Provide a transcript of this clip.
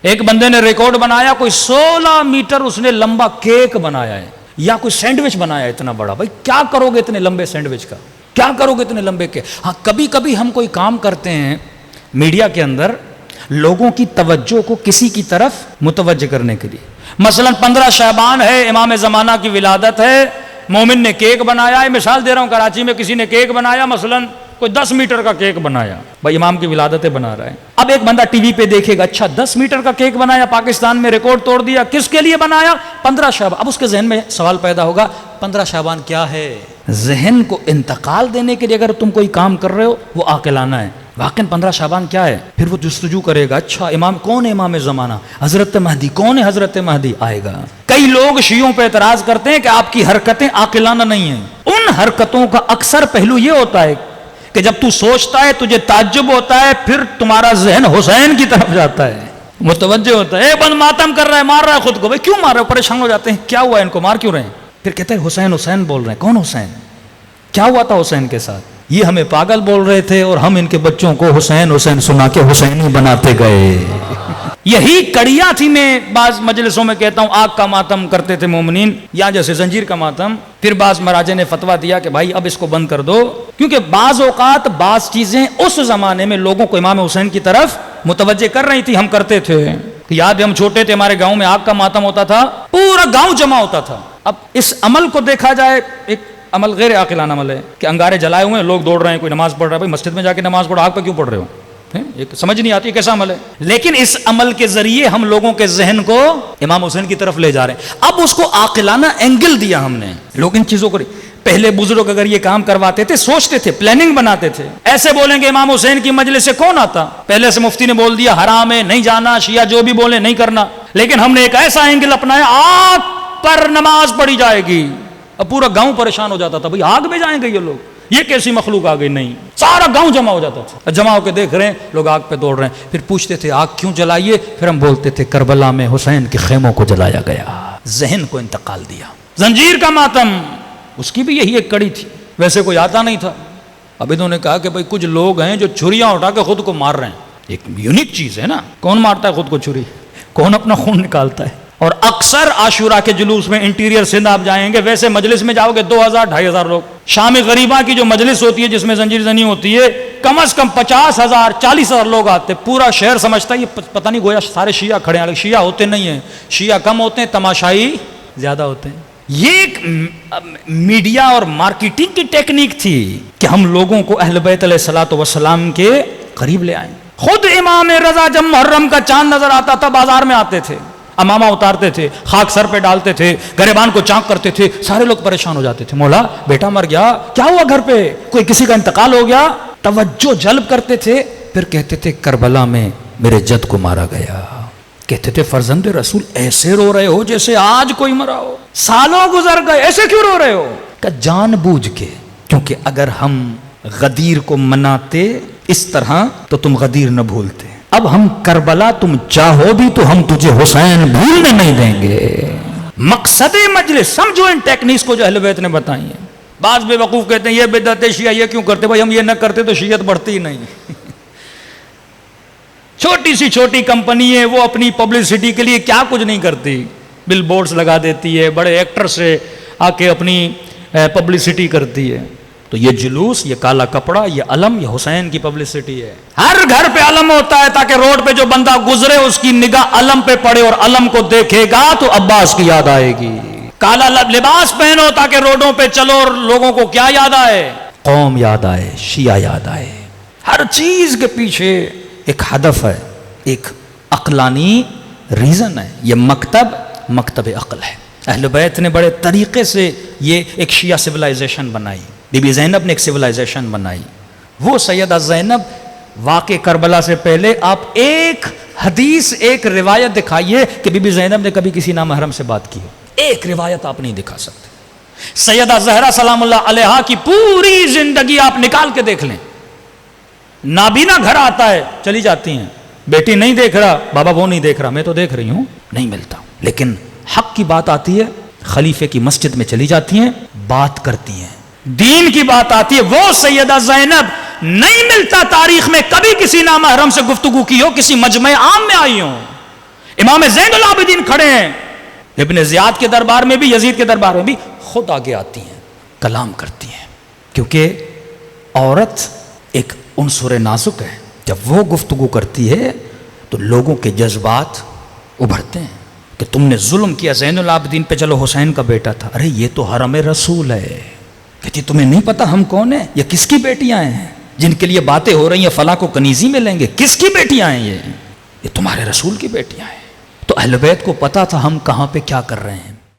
ایک بندے نے ریکارڈ بنایا، کوئی 16 میٹر اس نے لمبا کیک بنایا ہے یا کوئی سینڈوچ بنایا ہے اتنا بڑا. بھائی کیا کرو گے اتنے لمبے سینڈوچ کا؟ کیا کرو گے اتنے لمبے کے؟ ہاں کبھی کبھی ہم کوئی کام کرتے ہیں میڈیا کے اندر لوگوں کی توجہ کو کسی کی طرف متوجہ کرنے کے لیے. مثلا 15 شعبان ہے، امام زمانہ کی ولادت ہے، مومن نے کیک بنایا ہے. مثال دے رہا ہوں، کراچی میں کسی نے کیک بنایا، مثلا کوئی 10 میٹر کا کیک بنایا، بھائی امام کی ولادتیں بنا رہا ہے. اب ایک بندہ ٹی وی پہ دیکھے گا، اچھا 10 میٹر کا کیک بنایا، پاکستان میں ریکارڈ توڑ دیا، کس کے لیے بنایا؟ 15 شعبان. اب اس کے ذہن میں سوال پیدا ہوگا 15 شعبان کیا ہے؟ ذہن کو انتقال دینے کے لیے اگر تم کوئی کام کر رہے ہو وہ عاقلانہ ہے. واقعاً 15 شعبان کیا ہے؟ پھر وہ جستجو کرے گا، اچھا امام کون ہے؟ امام زمانہ حضرت مہدی. کون ہے حضرت مہدی؟ آئے گا. کئی لوگ شیعوں پہ اعتراض کرتے ہیں کہ آپ کی حرکتیں عاقلانہ نہیں ہیں. ان حرکتوں کا اکثر پہلو یہ ہوتا ہے کہ جب تو سوچتا ہے تجھے تعجب ہوتا ہے، پھر تمہارا ذہن حسین کی طرف جاتا ہے، متوجہ ہوتا ہے. بند ماتم کر رہا ہے، مار رہا ہے خود کو. بھائی کیوں مار رہے ہو؟ پریشان ہو جاتے ہیں، کیا ہوا ان کو مار کیوں رہے ہیں؟ پھر کہتے ہیں حسین حسین بول رہے ہیں. کون حسین؟ کیا ہوا تھا حسین کے ساتھ؟ یہ ہمیں پاگل بول رہے تھے اور ہم ان کے بچوں کو حسین حسین سنا کے حسینی بناتے گئے. یہی کڑیاں تھی. میں بعض مجلسوں میں کہتا ہوں آگ کا ماتم کرتے تھے مومنین، یا جیسے زنجیر کا ماتم. پھر بعض مراجع نے فتویٰ دیا کہ بھائی اب اس کو بند کر دو، کیونکہ بعض اوقات بعض چیزیں اس زمانے میں لوگوں کو امام حسین کی طرف متوجہ کر رہی تھی. ہم کرتے تھے، یاد ہے ہم چھوٹے تھے، ہمارے گاؤں میں آگ کا ماتم ہوتا تھا، پورا گاؤں جمع ہوتا تھا. اب اس عمل کو دیکھا جائے، ایک عمل غیر عاقلانہ عمل ہے کہ انگارے جلائے ہوئے ہیں، لوگ دوڑ رہے ہیں، کوئی نماز پڑھ رہا ہے. بھائی مسجد میں جا کے نماز پڑھو، آگ پہ کیوں پڑھ رہے ہو؟ ایک سمجھ نہیں آتی کیسا عمل ہے. لیکن اس عمل کے ذریعے ہم لوگوں کے ذہن کو امام حسین کی طرف لے جا رہے ہیں. اب اس کو عاقلانہ اینگل دیا ہم نے. لوگ ان چیزوں کو پہلے بزرگ اگر یہ کام کرواتے تھے، سوچتے تھے، پلاننگ بناتے تھے. ایسے بولیں گے امام حسین کی مجلس سے کون آتا؟ پہلے سے مفتی نے بول دیا حرام ہے، نہیں جانا، شیعہ جو بھی بولے نہیں کرنا. لیکن ہم نے ایک ایسا اینگل اپنایا، آگ پر نماز پڑھی جائے گی. اب پورا گاؤں پریشان ہو جاتا تھا، بھئی آگ میں جائیں گے یہ لوگ، یہ کیسی مخلوق آ گئی؟ نہیں، سارا گاؤں جمع ہو جاتا تھا. جمع ہو کے دیکھ رہے ہیں لوگ آگ پہ دوڑ رہے ہیں. پھر پوچھتے تھے آگ کیوں جلائیے؟ پھر ہم بولتے تھے کربلا میں حسین کے خیموں کو جلایا گیا. ذہن کو انتقال دیا. زنجیر کا ماتم، اس کی بھی یہی ایک کڑی تھی. ویسے کوئی آتا نہیں تھا. اب انہوں نے کہا کہ بھئی کچھ لوگ ہیں جو چھریاں اٹھا کے خود کو مار رہے ہیں. ایک یونیک چیز ہے نا، کون مارتا ہے خود کو چھری؟ کون اپنا خون نکالتا ہے؟ اور اکثر عاشورہ کے جلوس میں انٹیریئر سندھ آپ جائیں گے، ویسے مجلس میں جاؤ گے 2000-2500 لوگ. شام غریبہ کی جو مجلس ہوتی ہے جس میں زنجیر زنی ہوتی ہے، کم از کم 50,000-40,000 لوگ آتے. پورا شہر سمجھتا ہے یہ پتہ نہیں گویا سارے شیعہ کھڑے ہیں. شیعہ ہوتے نہیں ہیں، شیعہ کم ہوتے ہیں، تماشائی زیادہ ہوتے ہیں. یہ ایک میڈیا اور مارکیٹنگ کی ٹیکنیک تھی کہ ہم لوگوں کو اہل بیت علیہ الصلوۃ والسلام کے قریب لے آئیں. خود امام رضا جب محرم کا چاند نظر آتا تھا بازار میں آتے تھے، امامہ اتارتے تھے، خاک سر پہ ڈالتے تھے، گریبان کو چانک کرتے تھے. سارے لوگ پریشان ہو جاتے تھے، مولا بیٹا مر گیا، کیا ہوا گھر پہ؟ کوئی کسی کا انتقال ہو گیا؟ توجہ جلب کرتے تھے. پھر کہتے تھے کربلا میں میرے جد کو مارا گیا. کہتے تھے فرزند رسول ایسے رو رہے ہو جیسے آج کوئی مرا ہو، سالوں گزر گئے، ایسے کیوں رو رہے ہو؟ کہ جان بوجھ کے، کیونکہ اگر ہم غدیر کو مناتے اس طرح تو تم غدیر نہ بھولتے. اب ہم کربلا تم چاہو بھی تو ہم تجھے حسین بھولنے نہیں دیں گے. مقصد مجلس سمجھو ان ٹیکنیکس کو جو اہل بیت نے بتائی ہیں. بعض بے وقوف کہتے ہیں یہ بدعت شیعہ یہ کیوں کرتے؟ بھائی ہم یہ نہ کرتے تو شیعت بڑھتی ہی نہیں. چھوٹی سی چھوٹی کمپنی ہے، وہ اپنی پبلسٹی کے لیے کیا کچھ نہیں کرتی. بل بورڈز لگا دیتی ہے، بڑے ایکٹر سے آ کے اپنی پبلسٹی کرتی ہے. تو یہ جلوس، یہ کالا کپڑا، یہ علم، یہ حسین کی پبلسٹی ہے. ہر گھر پہ علم ہوتا ہے تاکہ روڈ پہ جو بندہ گزرے اس کی نگاہ علم پہ پڑے اور علم کو دیکھے گا تو عباس کی یاد آئے گی. کالا لباس پہنو تاکہ روڈوں پہ چلو اور لوگوں کو کیا یاد آئے؟ قوم یاد آئے، شیعہ یاد آئے. ہر چیز کے پیچھے ایک ہدف ہے، ایک عقلانی ریزن ہے. یہ مکتب عقل ہے. اہل بیت نے بڑے طریقے سے یہ ایک شیعہ سیولائزیشن بنائی. بی بی زینب نے ایک سیولائزیشن بنائی. وہ سیدہ زینب واقع کربلا سے پہلے آپ ایک حدیث، ایک روایت دکھائیے کہ بی بی زینب نے کبھی کسی نامحرم سے بات کی. ایک روایت آپ نہیں دکھا سکتے. سیدہ زہرا سلام اللہ علیہا کی پوری زندگی آپ نکال کے دیکھ لیں. نابینا گھر آتا ہے چلی جاتی ہیں، بیٹی نہیں دیکھ رہا، بابا وہ نہیں دیکھ رہا، میں تو دیکھ رہی ہوں، نہیں ملتا. لیکن حق کی بات آتی ہے، خلیفے کی مسجد میں چلی جاتی ہیں، بات کرتی ہیں. دین کی بات آتی ہے، وہ سیدہ زینب نہیں ملتا تاریخ میں کبھی کسی نامحرم سے گفتگو کی ہو، کسی مجمع عام میں آئی ہوں. امام زین العابدین کھڑے ہیں، ابن زیاد کے دربار میں بھی، یزید کے دربار میں بھی، خود آگے آتی ہیں، کلام کرتی ہیں، کیونکہ عورت ایک عنصر نازک ہے، جب وہ گفتگو کرتی ہے تو لوگوں کے جذبات ابھرتے ہیں کہ تم نے ظلم کیا زین العابدین پہ، چلو حسین کا بیٹا تھا، ارے یہ تو حرم رسول ہے، کہتی تمہیں نہیں پتا ہم کون ہیں، یہ کس کی بیٹیاں ہیں جن کے لیے باتیں ہو رہی ہیں فلاں کو کنیزی میں لیں گے، کس کی بیٹیاں ہیں یہ تمہارے رسول کی بیٹیاں ہیں۔ تو اہل بیت کو پتا تھا ہم کہاں پہ کیا کر رہے ہیں۔